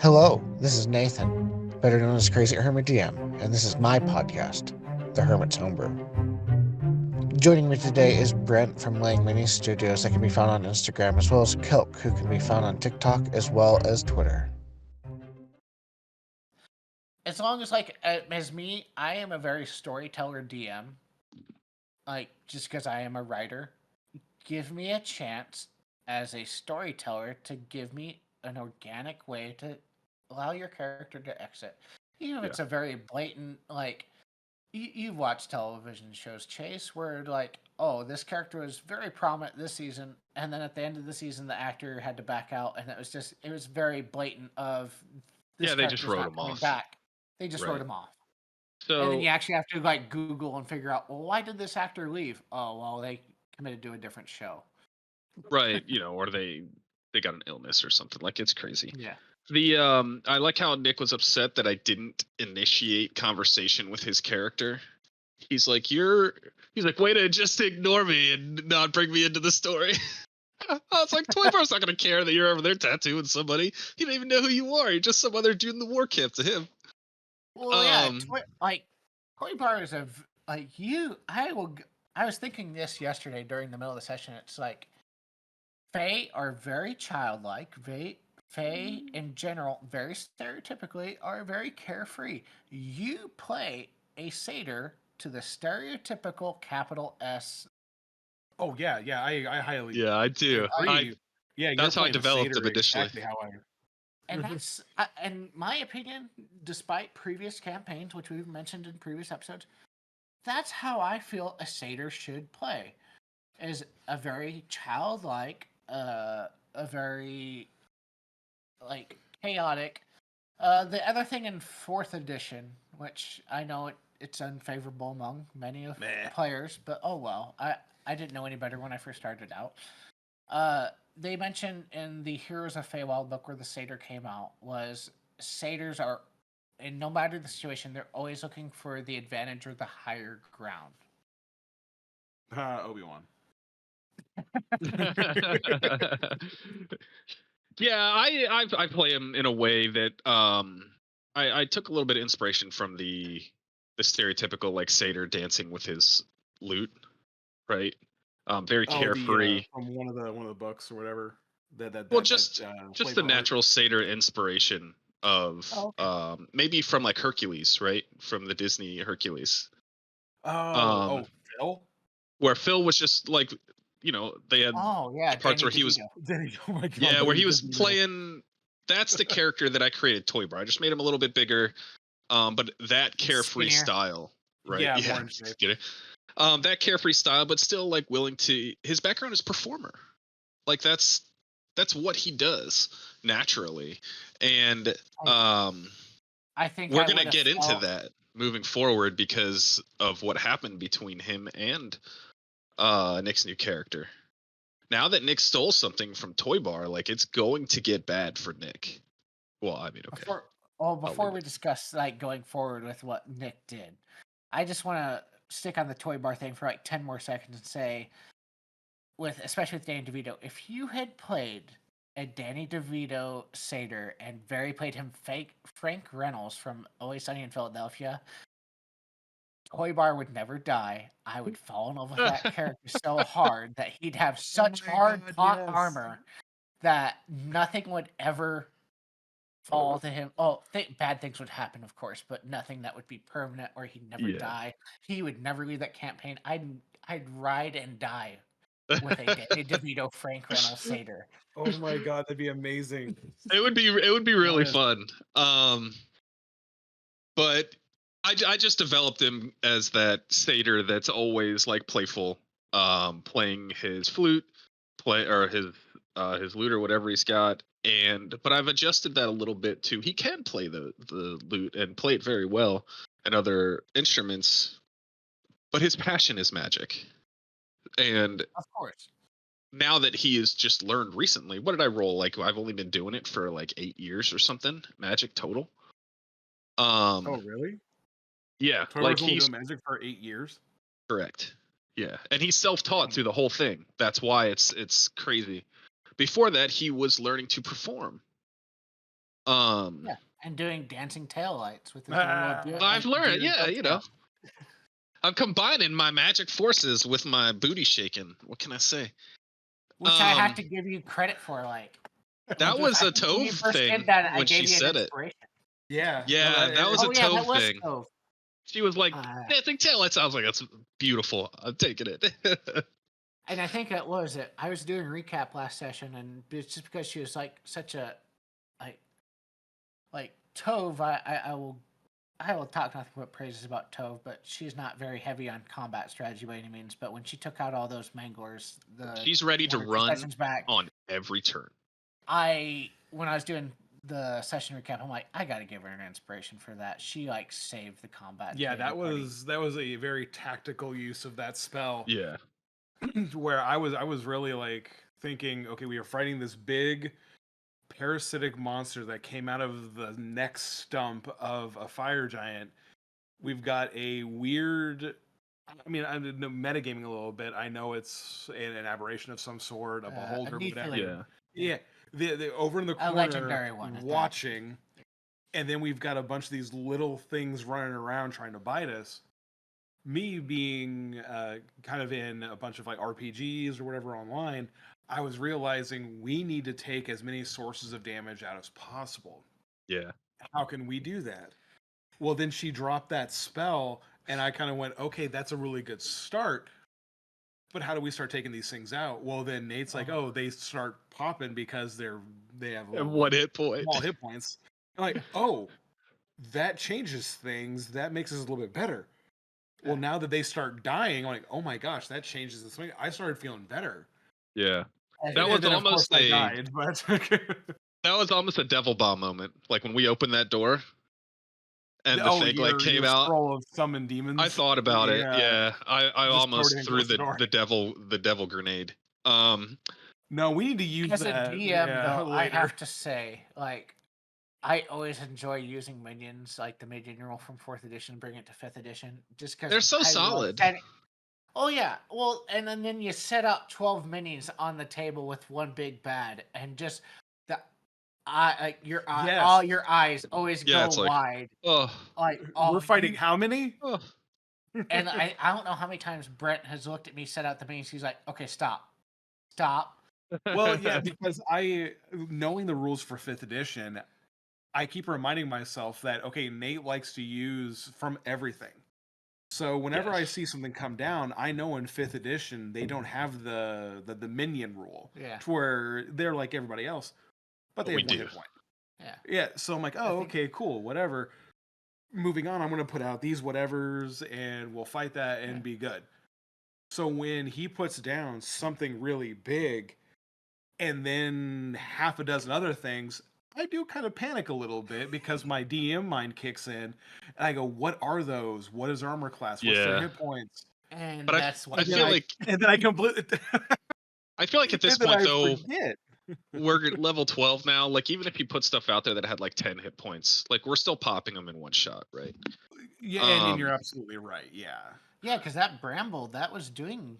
Hello, this is Nathan, better known as CrazyhermitDM, and this is my podcast, The Hermit's Homebrew. Joining me today is Brent from Langeministudio that can be found on Instagram, as well as Kilk, who can be found on TikTok as well as Twitter. As long as as me, I am a very storyteller DM. Just because I am a writer, give me a chance as a storyteller to give me an organic way to allow your character to exit. Even if it's a very blatant, you've watched television shows, Chase, where oh, this character was very prominent this season, and then at the end of the season, the actor had to back out, and it was very blatant of this they just character's wrote not him coming off. back. They just wrote Right. him off. So And then you actually have to Google and figure out, well, why did this actor leave? Oh, well, they committed to a different show. right, or they got an illness or something. Like, it's crazy. Yeah. I like how Nick was upset that I didn't initiate conversation with his character. He's like, way to just ignore me and not bring me into the story. I was like, Toy Bar's not gonna care that you're over there tattooing somebody. He don't even know who you are. You're just some other dude in the war camp to him. Well, yeah, Toy Bar is I was thinking this yesterday during the middle of the session. It's like, Fae are very childlike. Fae in general, very stereotypically, are very carefree. You play a satyr to the stereotypical capital S. Oh yeah, I highly. Yeah, I do. agree. That's how I developed them initially. Exactly how I. And that's, in my opinion, despite previous campaigns, which we've mentioned in previous episodes, that's how I feel a satyr should play. Is a very childlike, a very chaotic. The other thing in 4th edition, which I know it's unfavorable among many of players, but oh well. I didn't know any better when I first started out. They mentioned in the Heroes of Feywild book where the satyr came out was satyrs are, and no matter the situation, they're always looking for the advantage or the higher ground. Obi-Wan. Yeah, I play him in a way that I took a little bit of inspiration from the stereotypical satyr dancing with his lute, right? Very carefree. From one of the books or whatever. Just the natural satyr inspiration of maybe from Hercules, right? From the Disney Hercules. Phil? Where Phil was just they had parts where he was Oh my God, yeah, where he was playing. That's the character that I created, Toy Bar. I just made him a little bit bigger, but that carefree style, right? Yeah. That carefree style, but still willing to. His background is performer, that's what he does naturally, and I think we're gonna get into that moving forward because of what happened between him and Nick's new character. Now that Nick stole something from Toy Bar, it's going to get bad for Nick. Well, I mean, okay. Before we discuss going forward with what Nick did, I just want to stick on the Toy Bar thing for 10 more seconds and say, especially with Danny DeVito, if you had played a Danny DeVito satyr and played him Frank Reynolds from Always Sunny in Philadelphia, Toy Bar would never die. I would fall in love with that character so hard that he'd have such hard plot armor that nothing would ever fall to him. Oh, bad things would happen, of course, but nothing that would be permanent or he'd never die. He would never leave that campaign. I'd ride and die with a Danny DeVito Frank Reynolds satyr. Oh my God, that'd be amazing. It would be really fun. But I just developed him as that satyr that's always playful, playing his flute, his lute or whatever he's got, but I've adjusted that a little bit too. He can play the lute and play it very well and other instruments, but his passion is magic. And of course, now that he has just learned recently, what did I roll? I've only been doing it for 8 years or something, magic total. Oh really? Yeah, he's doing magic for 8 years. Correct. Yeah, and he's self-taught through the whole thing. That's why it's crazy. Before that, he was learning to perform. Yeah, and doing dancing tail lights with the little. I've learned. Yeah, I'm combining my magic forces with my booty shaking. What can I say? Which I have to give you credit for. Like that was a Tove thing when she said it. Yeah. Yeah, that was a Tove thing. Tove. She was like, dancing tail lights. I was like, that's beautiful. I'm taking it. And I think that was it. I was doing a recap last session, and it's just because she was like such a like Tove. I will talk nothing but praises about Tove, but she's not very heavy on combat strategy by any means. But when she took out all those manglers, she's ready to run on every turn. When I was doing the session recap, I'm like, I gotta give her an inspiration for that. She like saved the combat. Yeah, that was a very tactical use of that spell. Yeah. Where I was really like thinking, okay, we are fighting this big parasitic monster that came out of the neck stump of a fire giant. We've got a weird, I mean, I'm metagaming a little bit. I know it's an aberration of some sort, a beholder, whatever. Yeah. The over in the corner, legendary one, watching, and then we've got a bunch of these little things running around trying to bite us. Me being kind of in a bunch of like RPGs or whatever online, I was realizing we need to take as many sources of damage out as possible. Yeah. How can we do that? Well, then she dropped that spell, and I kind of went, okay, that's a really good start. But how do we start taking these things out? Well, then Nate's like, oh, they start popping because they have one hit point. Small hit points. I'm like, oh, that changes things. That makes us a little bit better. Well, now that they start dying, I'm like, oh my gosh, that changes the swing. I started feeling better. Yeah. That was almost that was almost a devil bomb moment. Like when we opened that door and the thing like came out. Scroll of summon demons. I thought about it. Yeah. I almost threw the devil grenade. No, we need to use as that. As a DM though, I have to say, like, I always enjoy using minions, like the minion rule from 4th edition, bring it to 5th edition, just because they're so solid. Oh yeah, well, and then you set up 12 minions on the table with one big bad, and just your all your eyes always go wide. We're fighting how many? And I don't know how many times Brent has looked at me, set out the minions. He's like, okay, stop. Well, yeah, because knowing the rules for 5th edition, I keep reminding myself that, okay, Nate likes to use from everything. So whenever I see something come down, I know in 5th edition, they don't have the minion rule. Yeah. To where they're like everybody else, but they have one hit point. Yeah. Yeah, so I'm like, okay, cool, whatever. Moving on, I'm going to put out these whatevers, and we'll fight that and be good. So when he puts down something really big, and then half a dozen other things, I do kind of panic a little bit because my DM mind kicks in, and I go, "What are those? What is armor class? What's their hit points?" And but that's I feel like, and then I completely. I feel like at this point though, we're at level 12 now. Like even if you put stuff out there that had like 10 hit points, like we're still popping them in one shot, right? Yeah, and you're absolutely right. Yeah. Yeah, because that bramble that was doing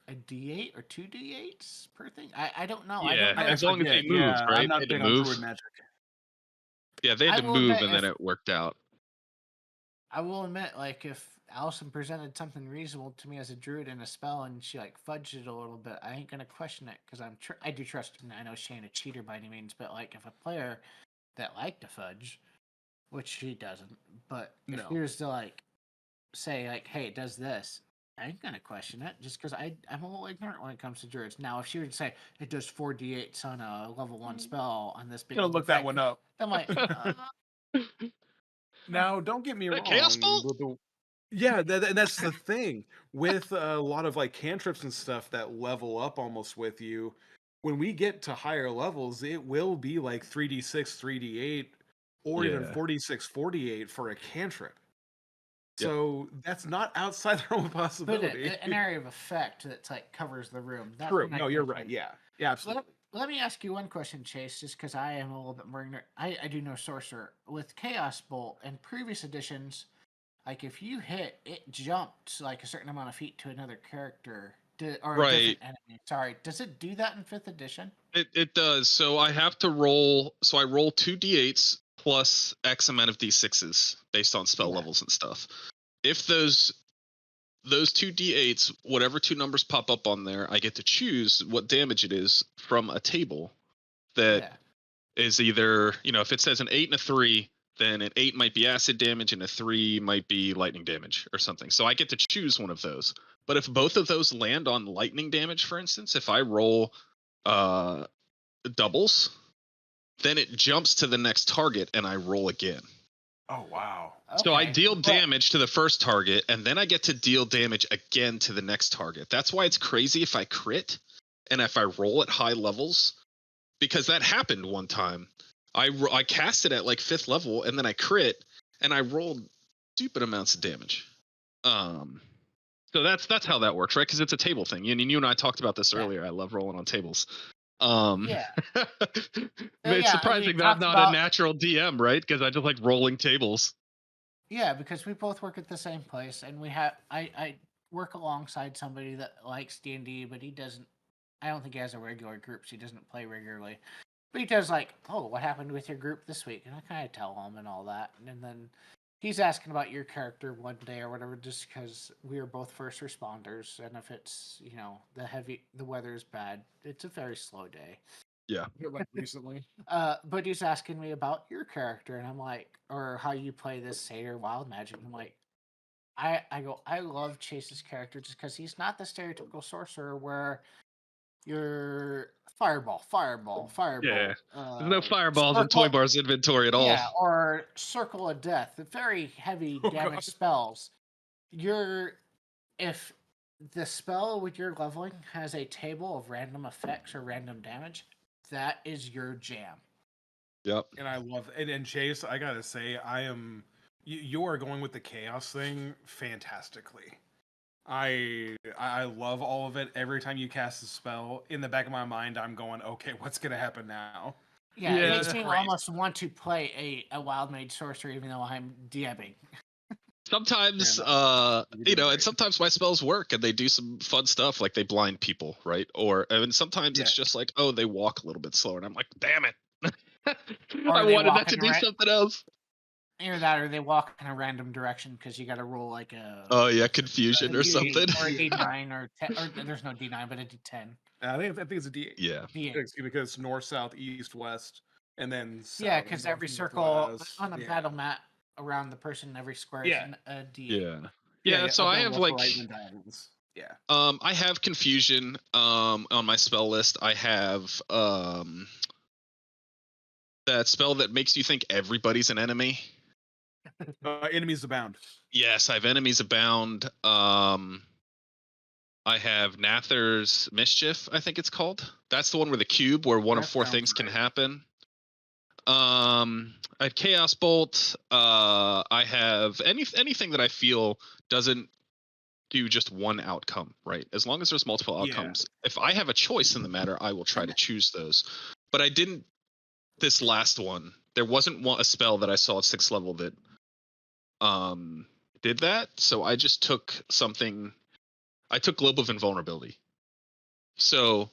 a D8 or 2 D8s per thing. I don't know. Yeah, as long as they move, right? I'm not they big on druid magic. Yeah, they had to move, and then it worked out. I will admit, like, if Allison presented something reasonable to me as a druid in a spell, and she like fudged it a little bit, I ain't gonna question it because I do trust. I know she ain't a cheater by any means, but like, if a player that liked to fudge, which she doesn't, but if he was to like say like, hey, it does this. I ain't gonna question it just because I'm a little ignorant when it comes to druids. Now, if she would say it does 4 D8s on a level 1 spell on this big, I'm gonna look that one up. I'm like, now don't get me wrong. Chaos Bolt? Yeah, that's the thing with a lot of like cantrips and stuff that level up almost with you. When we get to higher levels, it will be like 3d6, 3d8, or even 46, 48 for a cantrip. So that's not outside the realm of possibility. But an area of effect that's like covers the room. That's true. No, you're right. Yeah, absolutely. Let me ask you one question, Chase, just because I am a little bit more ignorant. I do know Sorcerer. With Chaos Bolt in previous editions, like if you hit, it jumped like a certain amount of feet to another character Or a Right. different enemy. Sorry, does it do that in 5th edition? It does. So I have to roll. So I roll 2 d8s plus X amount of d6s based on spell Yeah. levels and stuff. If those 2 d8s, whatever 2 numbers pop up on there, I get to choose what damage it is from a table that is either, if it says an 8 and a 3, then an 8 might be acid damage and a 3 might be lightning damage or something. So I get to choose one of those. But if both of those land on lightning damage, for instance, if I roll doubles, then it jumps to the next target and I roll again. Oh wow. So I Okay. deal Well, damage to the first target, and then I get to deal damage again to the next target. That's why it's crazy if I crit and if I roll at high levels, because that happened one time. I cast it at like 5th level, and then I crit, and I rolled stupid amounts of damage. So that's how that works, right? Because it's a table thing. You and I talked about this earlier. I love rolling on tables. Yeah. It's surprising that I'm not a natural DM, right? Because I just like rolling tables. Yeah, because we both work at the same place, and I work alongside somebody that likes D&D, but he doesn't. I don't think he has a regular group, so he doesn't play regularly. But he does like, oh, what happened with your group this week? And I kind of tell him and all that, and then he's asking about your character one day or whatever, just because we are both first responders, and if it's the weather is bad, it's a very slow day. Yeah. Like recently. But he's asking me about your character, and I'm like, or how you play this Satyr Wild Magic. I'm like, I love Chase's character just because he's not the stereotypical sorcerer where you're fireball. Yeah. There's no fireballs in Toy Bar's inventory at all. Yeah, or Circle of Death, very heavy damage spells. If the spell with your leveling has a table of random effects or random damage, that is your jam. Yep. And I love it. And Chase, I gotta say, you are going with the chaos thing fantastically. I love all of it. Every time you cast a spell, in the back of my mind, I'm going, okay, what's gonna happen now? Yeah, it makes me almost want to play a wild mage sorcerer, even though I'm DMing. Sometimes, and sometimes my spells work and they do some fun stuff, like they blind people, right? And sometimes it's just like, oh, they walk a little bit slower, and I'm like, damn it, I wanted that to do something else. Either that, or they walk in a random direction because you got to roll like a confusion or something, or a D9 or 10, or there's no D9, but a D10. I think it's a D8. Yeah, D8. Because it's north, south, east, west, and then south, yeah, because every circle on a battle mat around the person, every square is a D8. Yeah. So I have like I have confusion on my spell list. I have that spell that makes you think everybody's an enemy. Enemies abound. Yes, I have enemies abound. I have Nather's Mischief, I think it's called. That's the one with the cube where one of 4 things can happen. I have Chaos Bolt. I have anything that I feel doesn't do just one outcome, right? As long as there's multiple outcomes. If I have a choice in the matter, I will try to choose those. But I didn't this last one. There wasn't a spell that I saw at 6th level that did that, so I just took something. I took Globe of Invulnerability. So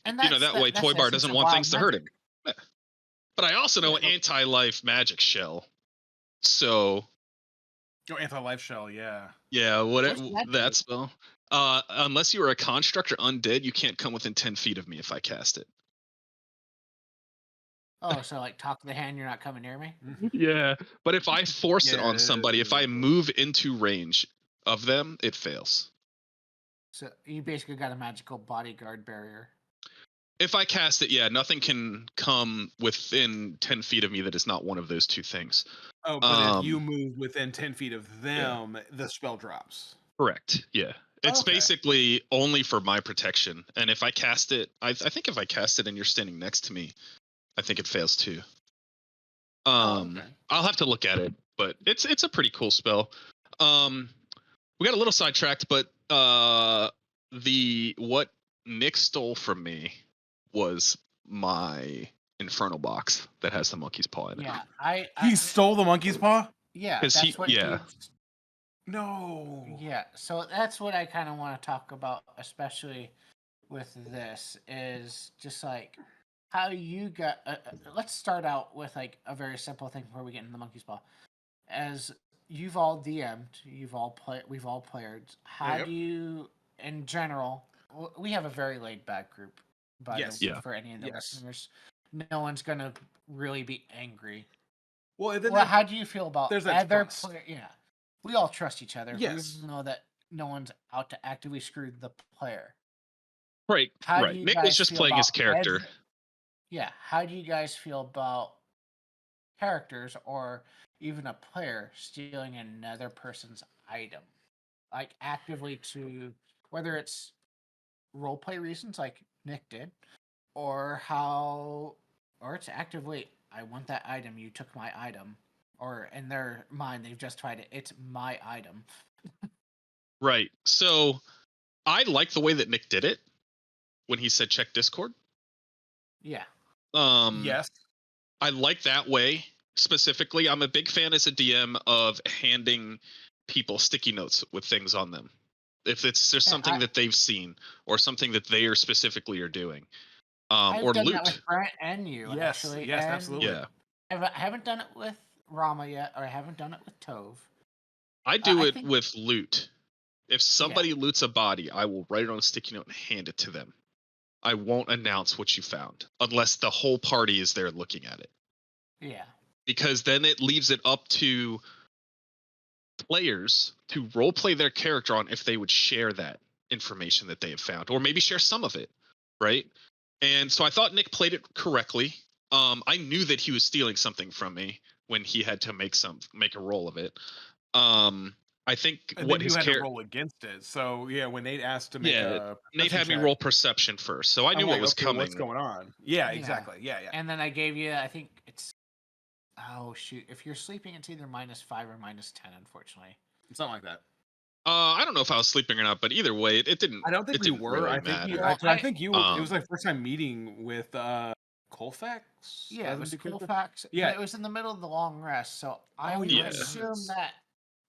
that way Toy Bar doesn't want things to hurt him. But I also know anti-life magic shell. So anti-life shell, yeah. Yeah, that spell. Unless you are a construct or undead, you can't come within 10 feet of me if I cast it. Oh, so like talk to the hand, you're not coming near me? Yeah, but if I force it on somebody, if I move into range of them, it fails. So you basically got a magical bodyguard barrier. If I cast it, nothing can come within 10 feet of me that is not one of those 2 things. Oh, but if you move within 10 feet of them, the spell drops. Correct, yeah. It's basically only for my protection. And if I cast it, I think if I cast it and you're standing next to me, I think it fails too. I'll have to look at it, but it's a pretty cool spell. We got a little sidetracked, but what Nick stole from me was my infernal box that has the monkey's paw in it. Yeah, he stole the monkey's paw. Yeah, that's what No. Yeah, so that's what I kind of want to talk about, especially with this, is just like how you got. Let's start out with like a very simple thing before we get into the monkey's paw. As you've all DM'd, we've all played. How Yep. do you, in general, we have a very laid back group. Yes. Yeah. For any of the Yes. listeners, no one's gonna really be angry. Well, and then Well, how do you feel about there's that other trust. Yeah, we all trust each other. Yes. We know that no one's out to actively screw the player. Right. How do Right. you Nick was guys just feel playing his about character. Yeah, how do you guys feel about characters or even a player stealing another person's item, like actively, to whether it's roleplay reasons like Nick did, or it's actively, I want that item, you took my item, or in their mind they've justified it, it's my item. Right. So I like the way that Nick did it when he said check Discord. Yeah. Yes. I like that way specifically. I'm a big fan as a DM of handing people sticky notes with things on them. If there's something that they've seen or something that they are specifically are doing, I've or done loot. that with Brent and you, Yes. actually. Yes. And Absolutely. Yeah, I haven't done it with Rama yet, or I haven't done it with Tove. I do I it think- with loot. If somebody loots a body, I will write it on a sticky note and hand it to them. I won't announce what you found unless the whole party is there looking at it. Yeah. Because then it leaves it up to players to roleplay their character on if they would share that information that they have found, or maybe share some of it, right? And so I thought Nick played it correctly. I knew that he was stealing something from me when he had to make a roll of it. I think And what then his you had to character. roll against it. So yeah, when Nate asked to make Yeah, a Nate had me check, roll perception first, so I knew I'm what like, was okay, coming. what's going on? Yeah, Yeah. exactly. Yeah, yeah. And then I gave you, I think it's, oh shoot, if you're sleeping, it's either -5 or -10, unfortunately. Something like that. I don't know if I was sleeping or not, but either way, it didn't. I don't think it we didn't were. Really I think matter. you. Well, I think you. It was um, like first time meeting with Colfax. Yeah, it was Colfax. Colfax. Yeah. But it was in the middle of the long rest, so I would yeah. assume that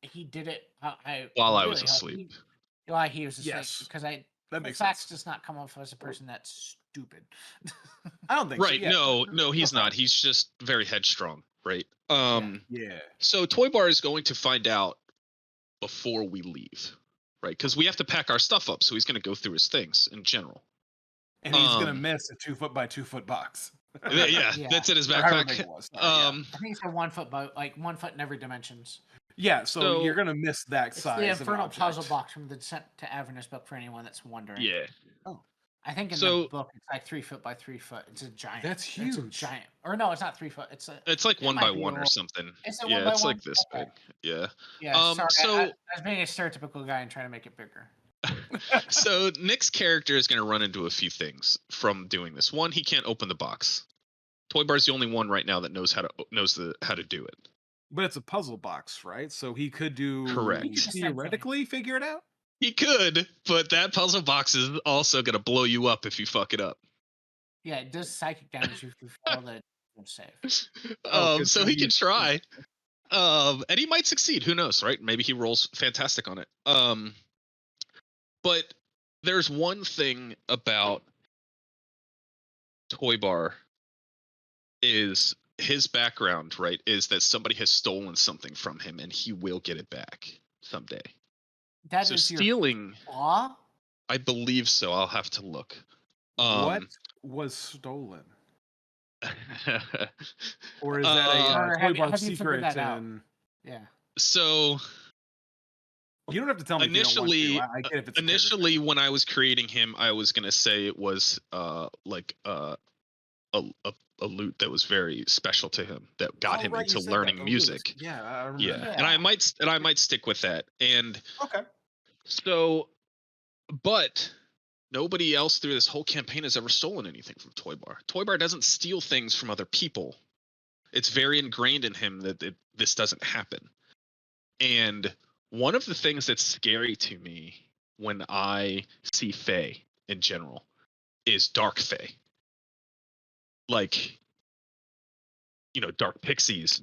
he did it. While I really was hope asleep. While he was asleep, Yes. because That makes Colfax sense. does not come off as a person that's stupid. I don't think so. Right? Yeah. No, he's not. He's just very headstrong, right? Yeah. So Toy Bar is going to find out before we leave, right? Because we have to pack our stuff up, so he's going to go through his things in general. And he's gonna miss a 2 foot by 2 foot box. Yeah, Yeah. that's in his Or however big backpack. it was. Sorry, yeah. I think it's a 1 foot boat, like 1 foot in every dimensions. Yeah, so So- you're gonna miss that It's size. the of Infernal object. Puzzle box from the Descent to Avernus book, for anyone that's wondering. Yeah. I think in So- the book it's like 3 foot by 3 foot. It's a giant. That's It's a huge. giant. Or no, it's not 3 foot. It's like it 1 might by be a 1 or little- something. It's a Yeah, 1 by it's 1? like this Okay. big. Yeah. Yeah. Sorry, so- I was being a stereotypical guy and trying to make it bigger. So Nick's character is going to run into a few things from doing this. One, he can't open the box. Toy Bar's the only one right now that knows how to do it. But it's a puzzle box, right? So he could do Correct. theoretically figure it out. He could, but that puzzle box is also going to blow you up if you fuck it up. Yeah, it does psychic damage if you fail the save. Oh, So good he to can use- try. And he might succeed. Who knows, right? Maybe he rolls fantastic on it. But there's one thing about Toy Bar is his background, right? Is that somebody has stolen something from him and he will get it back someday. That So is your stealing, flaw? I believe so. I'll have to look. What was stolen? Or is Uh, that Or a have Toy Bar you figured secret? that out? And Yeah. So you don't have to tell me. If you don't want initially, to. I get if it's a initially when I was creating him, I was gonna say it was like a loot that was very special to him that got him into learning music. Yeah, I remember. Yeah. that. And I might stick with that. And Okay. so, but nobody else through this whole campaign has ever stolen anything from Toy Bar. Toy Bar doesn't steal things from other people. It's very ingrained in him that this doesn't happen. And one of the things that's scary to me when I see Fae in general is dark Fae. Like, dark pixies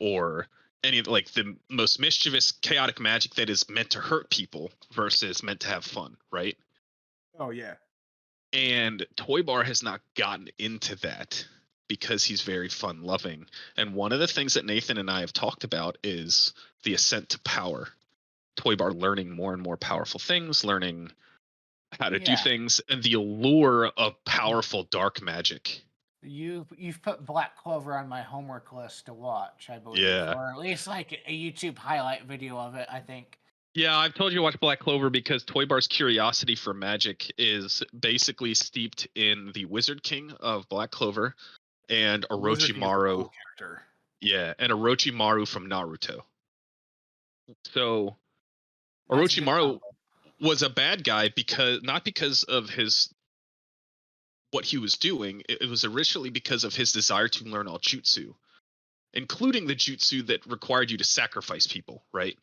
or any of like the most mischievous, chaotic magic that is meant to hurt people versus meant to have fun, right? Oh yeah. And Toy Bar has not gotten into that because he's very fun loving. And one of the things that Nathan and I have talked about is the ascent to power. Toy Bar learning more and more powerful things, learning how to do Yeah. things, and the allure of powerful dark magic. You've put Black Clover on my homework list to watch, I believe, Yeah. or at least like a YouTube highlight video of it. I think. Yeah, I've told you to watch Black Clover because Toy Bar's curiosity for magic is basically steeped in the Wizard King of Black Clover and Wizard King is a Orochimaru. cool character. Yeah, and Orochimaru from Naruto. So That's a good Orochimaru combo. was a bad guy not because of his what he was doing. It was originally because of his desire to learn all jutsu, including the jutsu that required you to sacrifice people, right?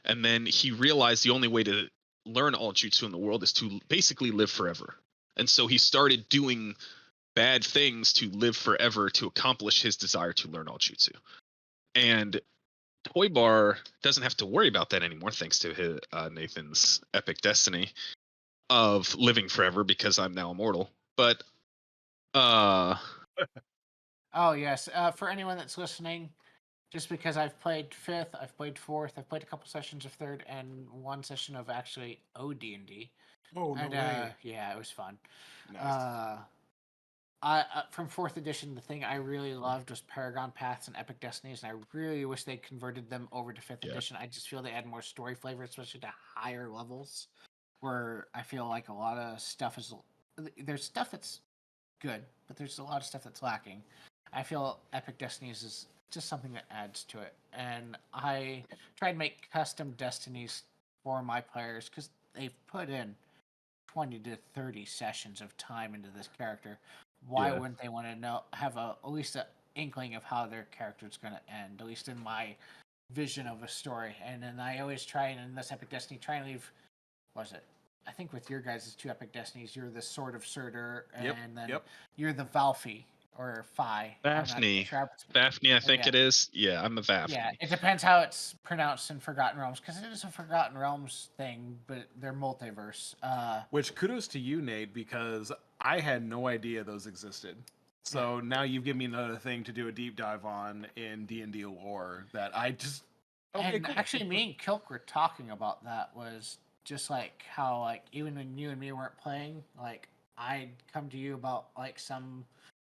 And then he realized the only way to learn all jutsu in the world is to basically live forever. And so he started doing bad things to live forever to accomplish his desire to learn all jutsu. And Toy Bar doesn't have to worry about that anymore, thanks to his, Nathan's epic destiny of living forever because I'm now immortal. But Oh yes, for anyone that's listening, just because I've played 5th, I've played 4th, I've played a couple sessions of 3rd, and one session of actually OD&D. Oh no And way. yeah, it was fun. Nice. I from 4th edition, the thing I really loved was Paragon Paths and Epic Destinies, and I really wish they converted them over to 5th Yeah. edition. I just feel they add more story flavor, especially to higher levels, where I feel like a lot of stuff is there's stuff that's good, but there's a lot of stuff that's lacking. I feel Epic Destinies is just something that adds to it, and I try to make custom destinies for my players because they've put in 20 to 30 sessions of time into this character. Why Yeah. wouldn't they want to have at least an inkling of how their character is going to end, at least in my vision of a story? And then I always try, and in this Epic Destiny, try and leave, what was it? I think with your guys' 2 Epic Destinies, you're the Sword of Surtur, and then you're the Valfi, or Phi. Fafnir. Sure. Fafnir, I think Yeah. it is. Yeah, I'm a Fafnir. Yeah, it depends how it's pronounced in Forgotten Realms, because it is a Forgotten Realms thing, but they're multiverse. Which kudos to you, Nate, because I had no idea those existed. So now you've given me another thing to do a deep dive on in D&D lore that I just... Okay, and cool. actually, me and Kilk were talking about that, was just like how, like, even when you and me weren't playing, like, I'd come to you about, like, some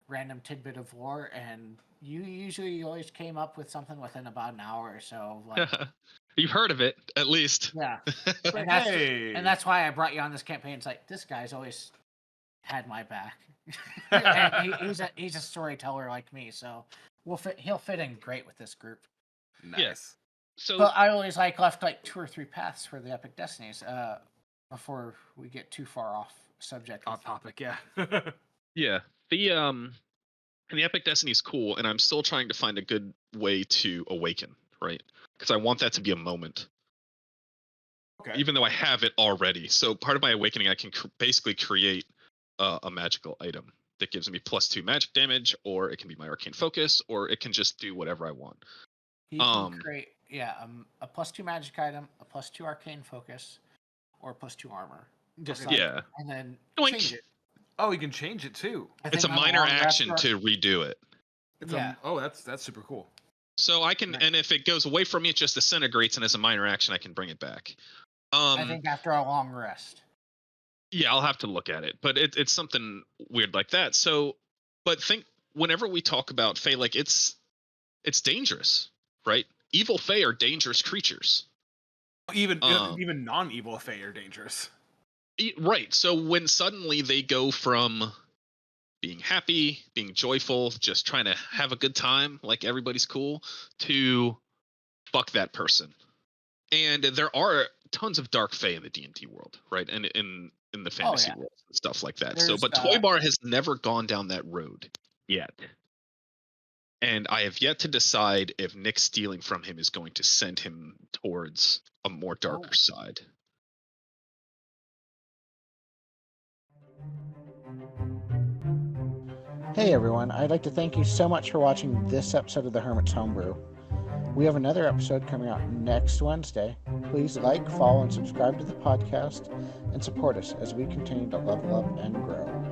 random tidbit of lore, and you usually always came up with something within about an hour or so. Like, You've heard of it, at least. yeah. Like, And that's why I brought you on this campaign. It's like, this guy's always had my back. And he's a storyteller like me, so he'll fit in great with this group. Nice. Yes. So, But I always left like 2 or 3 paths for the Epic Destinies before we get too far off subject. Off topic, yeah. yeah, the Epic Destiny is cool, and I'm still trying to find a good way to awaken, right? Because I want that to be a moment. Okay. Even though I have it already. So part of my awakening, I can basically create a magical item that gives me +2 magic damage, or it can be my arcane focus, or it can just do whatever I want. You can create a +2 magic item, a +2 arcane focus, or a +2 armor. Just yeah. And then Doink. change it. Oh, you can change it too. It's a minor action to redo it. That's super cool. So I can, and if it goes away from me, it just disintegrates, and as a minor action, I can bring it back. I think after a long rest. Yeah, I'll have to look at it, but it's something weird like that. So, but whenever we talk about Fae, like it's dangerous, right? Evil Fae are dangerous creatures. Even non-evil Fae are dangerous. Right. So when suddenly they go from being happy, being joyful, just trying to have a good time, like everybody's cool, to fuck that person. And there are tons of dark Fae in the D&D world, right? And in the fantasy world and stuff like that. But Toy Bar has never gone down that road yet. And I have yet to decide if Nick stealing from him is going to send him towards a more darker side. Hey everyone, I'd like to thank you so much for watching this episode of the Hermit's Homebrew. We have another episode coming out next Wednesday. Please like, follow, and subscribe to the podcast and support us as we continue to level up and grow.